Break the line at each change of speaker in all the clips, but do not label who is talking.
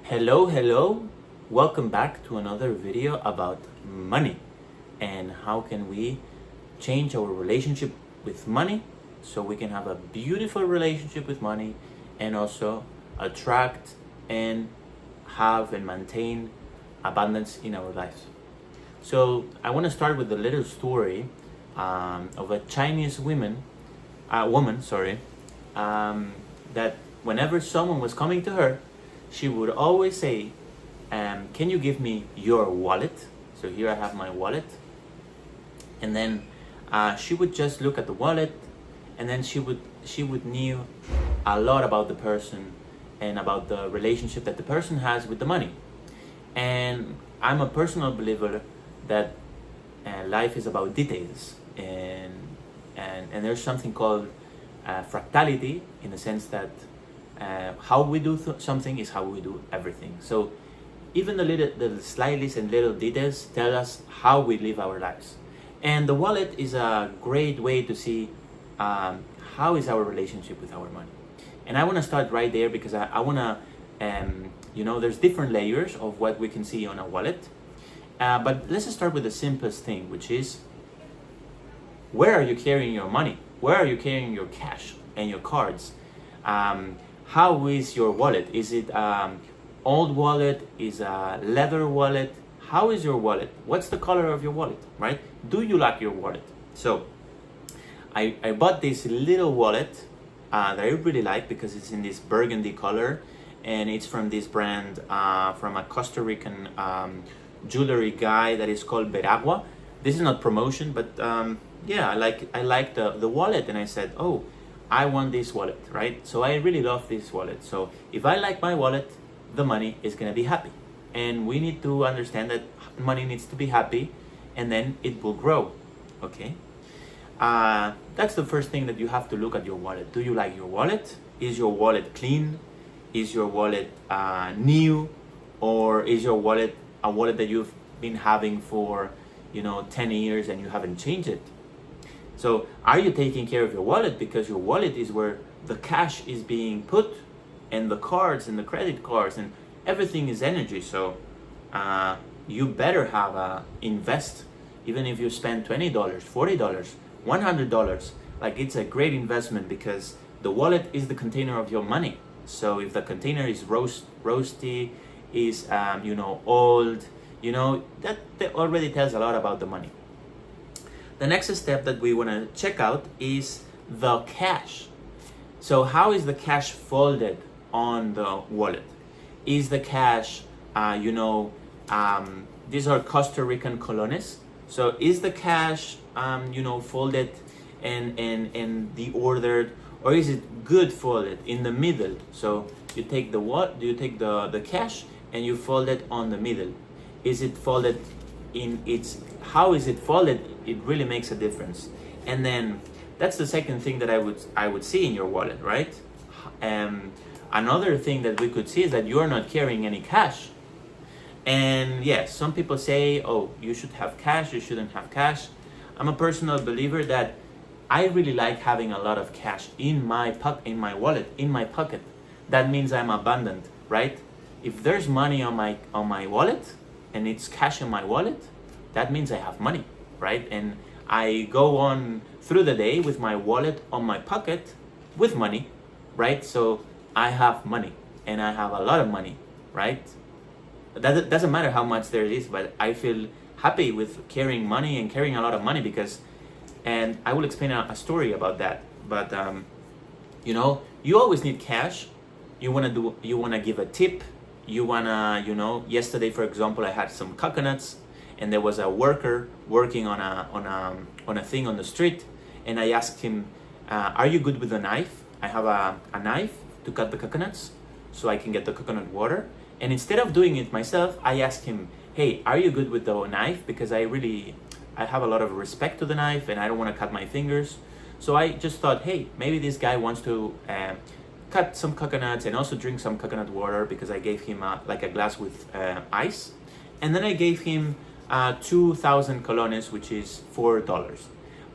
Hello. Welcome back to another video about money and how can we change our relationship with money so we can have a beautiful relationship with money and also attract and have and maintain abundance in our lives. So I want to start with a little story of a Chinese woman, that whenever someone was coming to her, she would always say, can you give me your wallet? So here I have my wallet. And then she would just look at the wallet, and then she would knew a lot about the person and about the relationship that the person has with the money. And I'm a personal believer that life is about details, and there's something called fractality, in the sense that how we do something is how we do everything. So even the slightest and little details tell us how we live our lives. And the wallet is a great way to see how is our relationship with our money. And I want to start right there because I want to, there's different layers of what we can see on a wallet. But let's just start with the simplest thing, which is, where are you carrying your money? Where are you carrying your cash and your cards? How is your wallet? Is it old wallet? Is a leather wallet? How is your wallet? What's the color of your wallet, right? Do you like your wallet? So I bought this little wallet that I really like because it's in this burgundy color, and it's from this brand, from a Costa Rican jewelry guy that is called Veragua. This is not promotion, but yeah, I like the wallet, and I said, oh, I want this wallet, right? So I really love this wallet. So if I like my wallet, the money is gonna be happy. And we need to understand that money needs to be happy, and then it will grow, okay? That's the first thing that you have to look at your wallet. Do you like your wallet? Is your wallet clean? Is your wallet new? Or is your wallet a wallet that you've been having for 10 years and you haven't changed it? So are you taking care of your wallet? Because your wallet is where the cash is being put, and the cards and the credit cards and everything is energy. So you better have invest, even if you spend $20, $40, $100. Like, it's a great investment, because the wallet is the container of your money. So if the container is roasty, is old, that already tells a lot about the money. The next step that we want to check out is the cash. So how is the cash folded on the wallet? Is the cash, these are Costa Rican colones. So is the cash, folded and de-ordered, or is it good folded in the middle? So you take the cash and you fold it on the middle. Is it folded how is it folded? It really makes a difference. And then that's the second thing that I would see in your wallet, right? Another thing that we could see is that you're not carrying any cash. And yes, some people say, oh, you should have cash, you shouldn't have cash. I'm a personal believer that I really like having a lot of cash in my wallet, in my pocket. That means I'm abundant, right? If there's money on my wallet and it's cash in my wallet, that means I have money, right? And I go on through the day with my wallet on my pocket with money, right? So I have money, and I have a lot of money, right? That doesn't matter how much there is, but I feel happy with carrying money and carrying a lot of money, because, and I will explain a story about that. But you always need cash. You wanna give a tip. You wanna, yesterday, for example, I had some coconuts, and there was a worker working on a thing on the street, and I asked him, are you good with a knife? I have a knife to cut the coconuts so I can get the coconut water. And instead of doing it myself, I asked him, hey, are you good with the knife? Because I have a lot of respect to the knife, and I don't want to cut my fingers. So I just thought, hey, maybe this guy wants to cut some coconuts and also drink some coconut water, because I gave him a glass with ice. And then I gave him 2,000 colones, which is $4.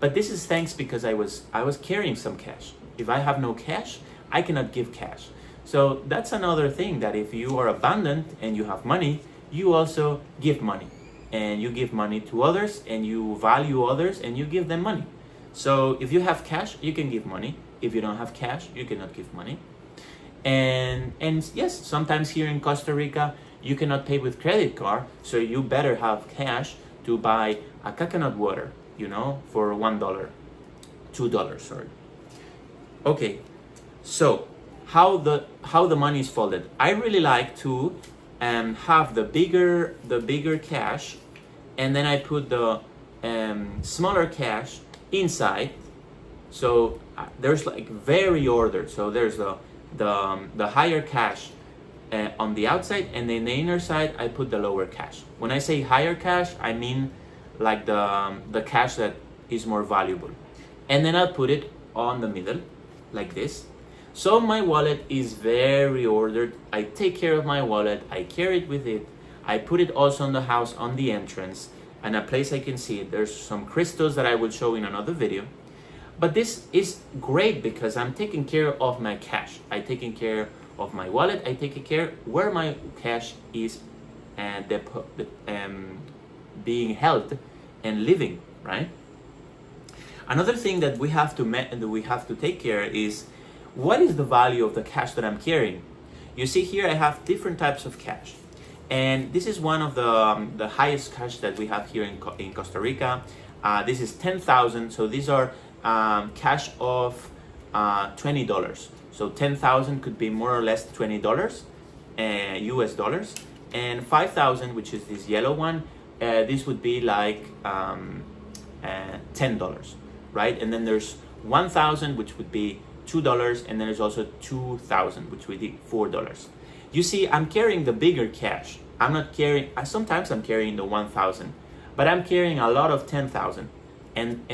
But this is thanks because I was carrying some cash. If I have no cash, I cannot give cash. So that's another thing, that if you are abundant and you have money, you also give money. And you give money to others, and you value others, and you give them money. So if you have cash, you can give money. If you don't have cash, you cannot give money. And yes, sometimes here in Costa Rica, you cannot pay with credit card, so you better have cash to buy a coconut water, for $1, $2, sorry. Okay, so how the money is folded. I really like to have the bigger cash, and then I put the smaller cash inside. So there's like very ordered. So there's the higher cash on the outside, and then the inner side I put the lower cash. When I say higher cash, I mean like the cash that is more valuable. And then I'll put it on the middle like this. So my wallet is very ordered. I take care of my wallet. I carry it with it. I put it also on the house, on the entrance, and a place I can see it. There's some crystals that I will show in another video. But this is great because I'm taking care of my cash. I'm taking care of my wallet. I take care where my cash is being held and living, right? Another thing that we have to take care is, what is the value of the cash that I'm carrying? You see here I have different types of cash, and this is one of the highest cash that we have here in Costa Rica. This is 10,000. So these are cash of $20. So 10,000 could be more or less $20 US dollars, and 5,000, which is this yellow one, this would be like $10, right? And then there's 1,000, which would be $2, and there's also 2,000, which would be $4. You see, I'm carrying the bigger cash. I'm not carrying. Sometimes I'm carrying the 1,000, but I'm carrying a lot of 10,000, and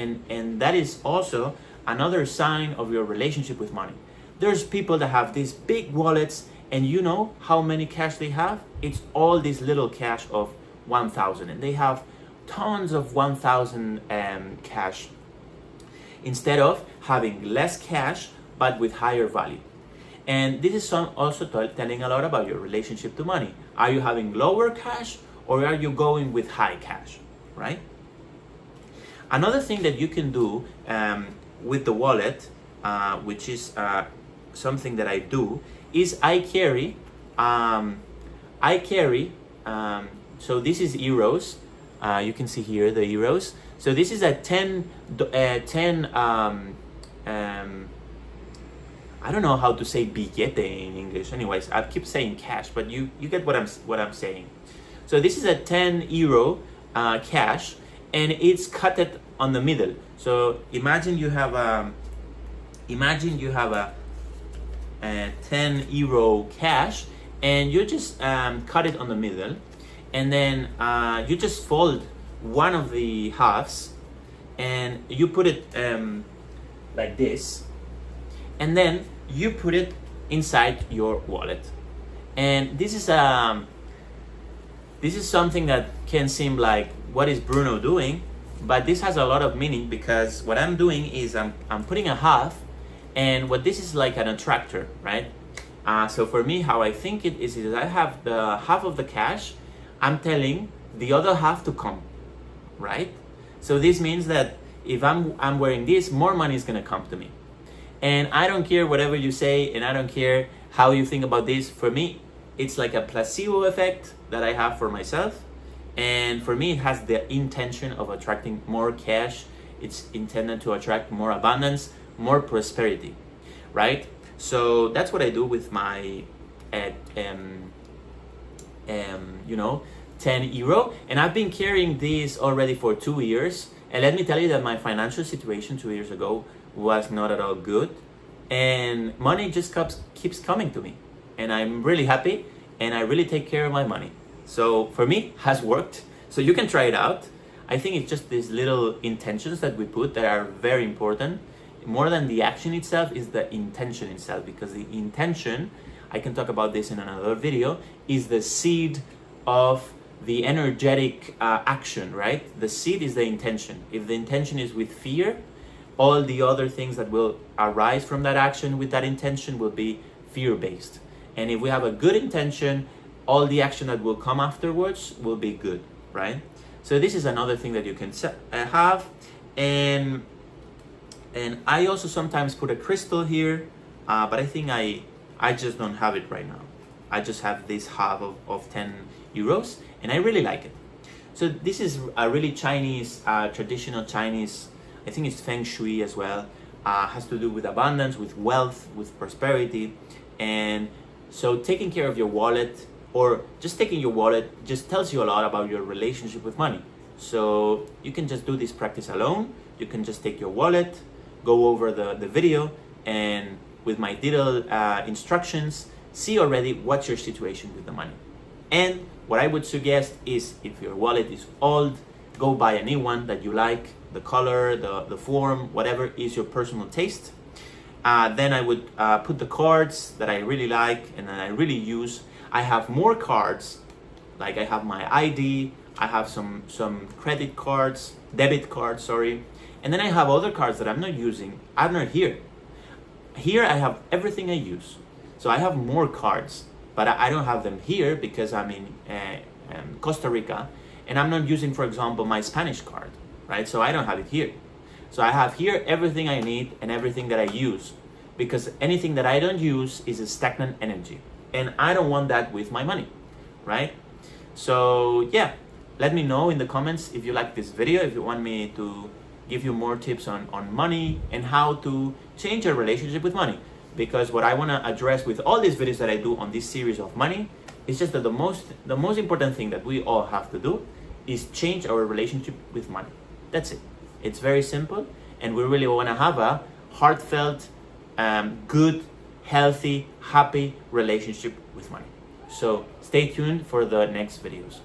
that is also another sign of your relationship with money. There's people that have these big wallets, and you know how many cash they have? It's all this little cash of 1,000, and they have tons of 1,000 cash, instead of having less cash but with higher value. And this is also telling a lot about your relationship to money. Are you having lower cash, or are you going with high cash, right? Another thing that you can do with the wallet, which is something that I do, is I carry, so this is euros. You can see here the euros. So this is a 10 I don't know how to say billete in English. Anyways, I keep saying cash, but you get what I'm saying. So this is a 10 euro cash, and it's cut on the middle. So imagine you have a 10 euro cash, and you just cut it on the middle, and then you just fold one of the halves, and you put it like this, and then you put it inside your wallet. And this is something that can seem like, what is Bruno doing? But this has a lot of meaning, because what I'm doing is I'm putting a half, and what this is like an attractor, right? So for me, how I think it is I have the half of the cash, I'm telling the other half to come, right? So this means that if I'm wearing this, more money is gonna come to me. And I don't care whatever you say, and I don't care how you think about this. For me, it's like a placebo effect that I have for myself. And for me, it has the intention of attracting more cash. It's intended to attract more abundance, more prosperity, right? So that's what I do with my 10 euro. And I've been carrying these already for 2 years. And let me tell you that my financial situation 2 years ago was not at all good, and money just keeps coming to me, and I'm really happy, and I really take care of my money. So for me, has worked. So you can try it out. I think it's just these little intentions that we put that are very important. More than the action itself is the intention itself, because the intention, I can talk about this in another video, is the seed of the energetic action, right? The seed is the intention. If the intention is with fear, all the other things that will arise from that action with that intention will be fear-based. And if we have a good intention, all the action that will come afterwards will be good, right? So this is another thing that you can have. And I also sometimes put a crystal here, but I think I just don't have it right now. I just have this half of 10 euros, and I really like it. So this is a really Chinese, traditional Chinese, I think it's Feng Shui as well, has to do with abundance, with wealth, with prosperity. And so taking care of your wallet, or just taking your wallet, just tells you a lot about your relationship with money. So you can just do this practice alone. You can just take your wallet, go over the video, and with my detailed instructions, see already what's your situation with the money. And what I would suggest is, if your wallet is old, go buy a new one that you like, the color, the form, whatever is your personal taste. Then I would put the cards that I really like and that I really use. I have more cards, like I have my ID, I have some credit cards, debit cards, sorry. And then I have other cards that I'm not using, are not here. Here I have everything I use. So I have more cards, but I don't have them here because I'm in Costa Rica, and I'm not using, for example, my Spanish card, right? So I don't have it here. So I have here everything I need and everything that I use, because anything that I don't use is a stagnant energy, and I don't want that with my money, right? So yeah, let me know in the comments if you like this video, if you want me to give you more tips on money and how to change your relationship with money. Because what I want to address with all these videos that I do on this series of money is just that the most important thing that we all have to do is change our relationship with money. That's it. It's very simple, and we really want to have a heartfelt, good, healthy, happy relationship with money. So stay tuned for the next videos.